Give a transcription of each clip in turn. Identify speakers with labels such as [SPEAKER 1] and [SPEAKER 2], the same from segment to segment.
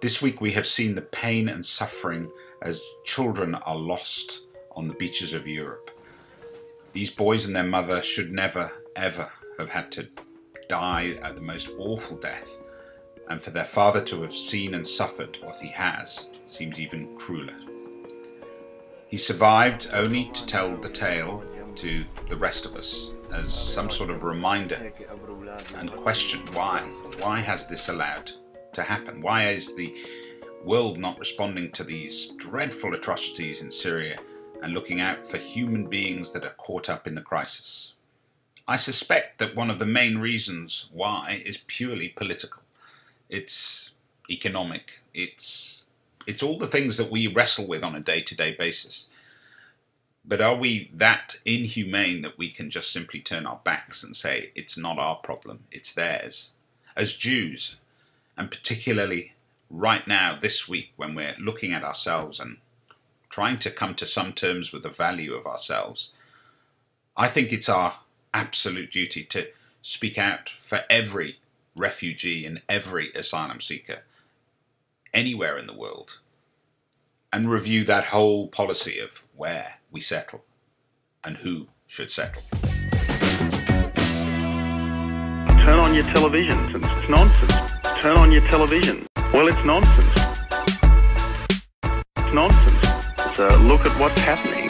[SPEAKER 1] This week we have seen the pain and suffering as children are lost on the beaches of Europe. These boys and their mother should never, ever have had to die at the most awful death, and for their father to have seen and suffered what he has seems even crueler. He survived only to tell the tale to the rest of us as some sort of reminder and question why. Why has this allowed to happen? Why is the world not responding to these dreadful atrocities in Syria and looking out for human beings that are caught up in the crisis? I suspect that one of the main reasons why is purely political. It's economic. It's all the things that we wrestle with on a day-to-day basis. But are we that inhumane that we can just simply turn our backs and say it's not our problem, it's theirs? As Jews, and particularly right now, this week, when we're looking at ourselves and trying to come to some terms with the value of ourselves, I think it's our absolute duty to speak out for every refugee and every asylum seeker anywhere in the world and review that whole policy of where we settle and who should settle.
[SPEAKER 2] Turn on your television. It's nonsense. Turn on your television. Well, it's nonsense. It's nonsense. So look at what's happening.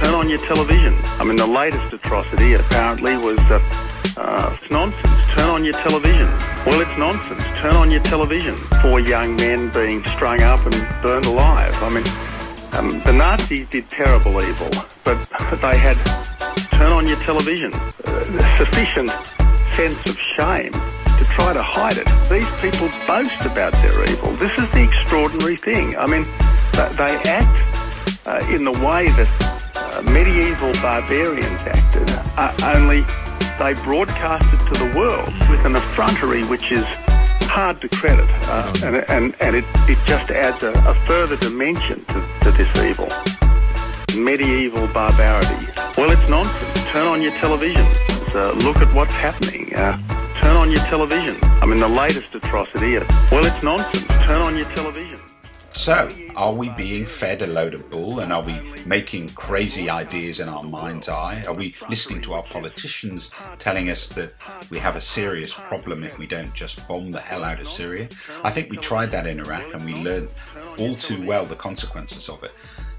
[SPEAKER 2] Turn on your television. I mean, the latest atrocity apparently was it's nonsense. Turn on your television. Well, it's nonsense. Turn on your television. 4 young men being strung up and burned alive. I mean, the Nazis did terrible evil, but they had turn on your television. Sufficient sense of shame to try to hide it. These people boast about their evil. This is the extraordinary thing. I mean, they act in the way that medieval barbarians acted, only they broadcast it to the world with an effrontery which is hard to credit, and it just adds a further dimension to this evil. Medieval barbarity. Well, it's nonsense. Turn on your television. Look at what's happening. Turn on your television. I mean, the latest atrocity. Well, it's nonsense. Turn on your television.
[SPEAKER 1] So, are we being fed a load of bull, and are we making crazy ideas in our mind's eye? Are we listening to our politicians telling us that we have a serious problem if we don't just bomb the hell out of Syria? I think we tried that in Iraq and we learned all too well the consequences of it.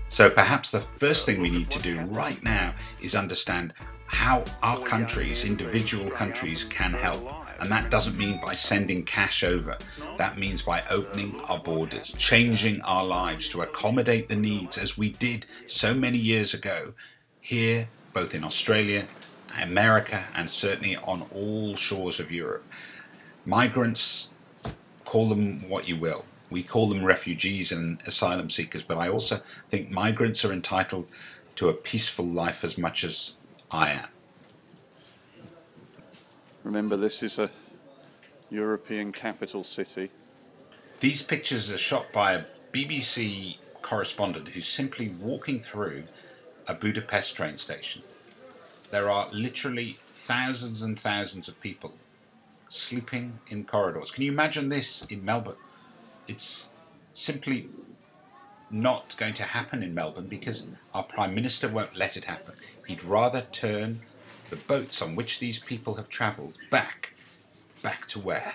[SPEAKER 1] So perhaps the first thing we need to do right now is understand how our countries, individual countries, can help. And that doesn't mean by sending cash over. That means by opening our borders, changing our lives to accommodate the needs as we did so many years ago here, both in Australia, America, and certainly on all shores of Europe. Migrants, call them what you will. We call them refugees and asylum seekers, but I also think migrants are entitled to a peaceful life as much as I am.
[SPEAKER 3] Remember, this is a European capital city.
[SPEAKER 1] These pictures are shot by a BBC correspondent who's simply walking through a Budapest train station. There are literally thousands and thousands of people sleeping in corridors. Can you imagine this in Melbourne? It's simply not going to happen in Melbourne because our Prime Minister won't let it happen. He'd rather turn the boats on which these people have travelled back to where?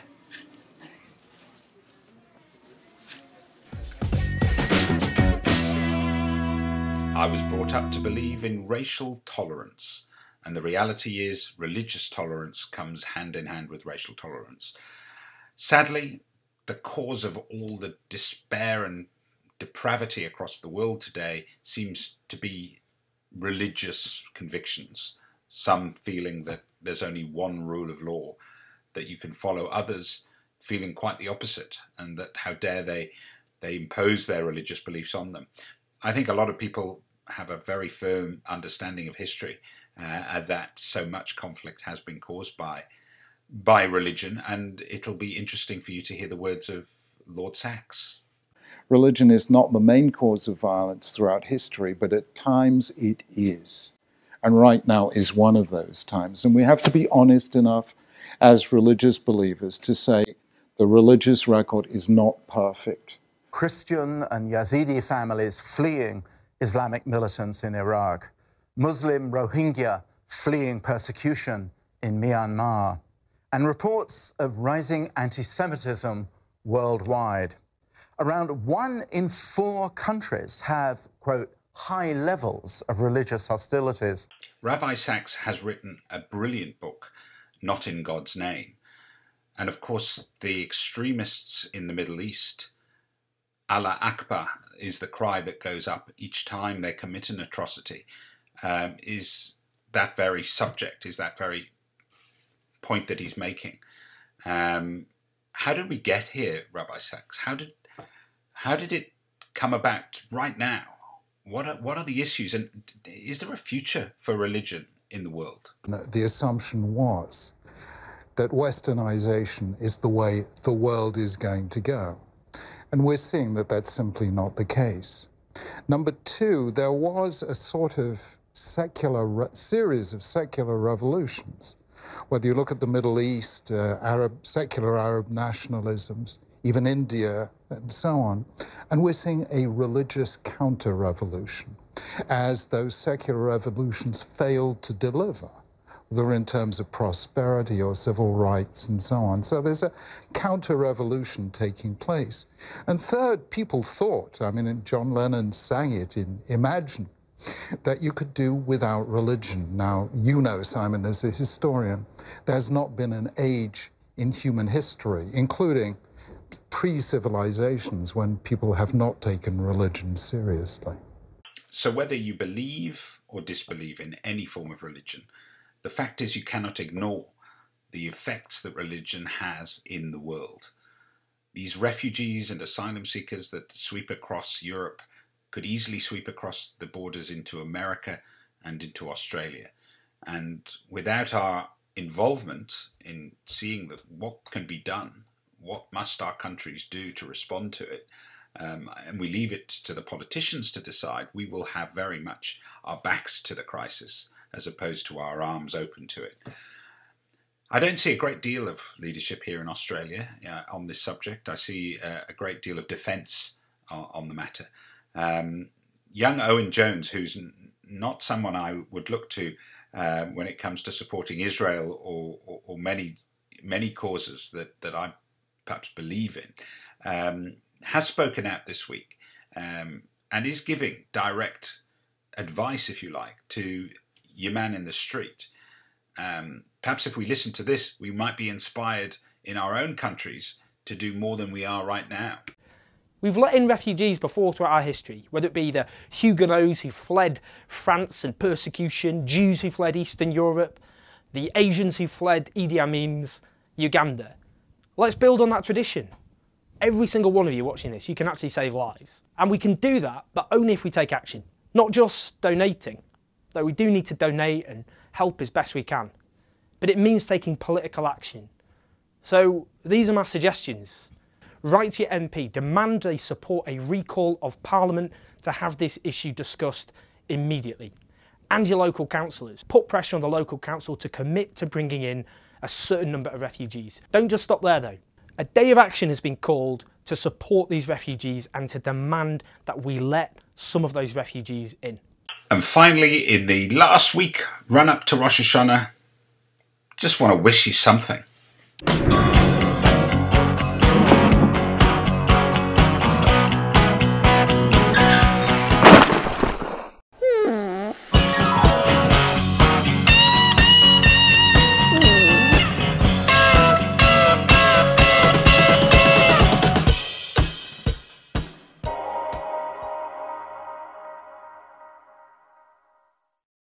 [SPEAKER 1] I was brought up to believe in racial tolerance, and the reality is religious tolerance comes hand in hand with racial tolerance. Sadly, the cause of all the despair and depravity across the world today seems to be religious convictions. Some feeling that there's only one rule of law that you can follow, others feeling quite the opposite, and that how dare they impose their religious beliefs on them. I think a lot of people have a very firm understanding of history, that so much conflict has been caused by religion, and it'll be interesting for you to hear the words of Lord Sachs.
[SPEAKER 4] Religion is not the main cause of violence throughout history, but at times it is. And right now is one of those times. And we have to be honest enough as religious believers to say The religious record is not perfect.
[SPEAKER 5] Christian and Yazidi families fleeing Islamic militants in Iraq. Muslim Rohingya fleeing persecution in Myanmar. And reports of rising anti-Semitism worldwide. Around 1 in 4 countries have, quote, high levels of religious hostilities.
[SPEAKER 1] Rabbi Sachs has written a brilliant book, Not in God's Name. And of course, the extremists in the Middle East, Allah Akbar is the cry that goes up each time they commit an atrocity, is that very subject, is that very point that he's making. How did we get here, Rabbi Sachs? How did it come about right now? What are the issues, and is there a future for religion in the world?
[SPEAKER 4] The assumption was that Westernization is the way the world is going to go. And we're seeing that that's simply not the case. Number 2, there was a sort of series of secular revolutions. Whether you look at the Middle East, secular Arab nationalisms, even India, and so on. And we're seeing a religious counter-revolution as those secular revolutions failed to deliver, whether in terms of prosperity or civil rights and so on. So there's a counter-revolution taking place. And third, people thought, I mean, John Lennon sang it in Imagine, that you could do without religion. Now, you know, Simon, as a historian, there's not been an age in human history, including pre-civilizations, when people have not taken religion seriously.
[SPEAKER 1] So whether you believe or disbelieve in any form of religion, the fact is you cannot ignore the effects that religion has in the world. These refugees and asylum seekers that sweep across Europe could easily sweep across the borders into America and into Australia. And without our involvement in seeing what can be done, what must our countries do to respond to it, and we leave it to the politicians to decide, we will have very much our backs to the crisis as opposed to our arms open to it. I don't see a great deal of leadership here in Australia on this subject. I see a great deal of defence on the matter. Young Owen Jones, who's not someone I would look to when it comes to supporting Israel or many causes that I perhaps believe in, has spoken out this week and is giving direct advice, if you like, to your man in the street. Perhaps if we listen to this, we might be inspired in our own countries to do more than we are right now.
[SPEAKER 6] We've let in refugees before throughout our history, whether it be the Huguenots who fled France and persecution, Jews who fled Eastern Europe, the Asians who fled Idi Amin's Uganda. Let's build on that tradition. Every single one of you watching this, you can actually save lives. And we can do that, but only if we take action. Not just donating, though we do need to donate and help as best we can. But it means taking political action. So these are my suggestions. Write to your MP, demand they support a recall of Parliament to have this issue discussed immediately. And your local councillors. Put pressure on the local council to commit to bringing in a certain number of refugees. Don't just stop there though. A day of action has been called to support these refugees and to demand that we let some of those refugees in.
[SPEAKER 1] And finally, in the last week run up to Rosh Hashanah, just want to wish you something.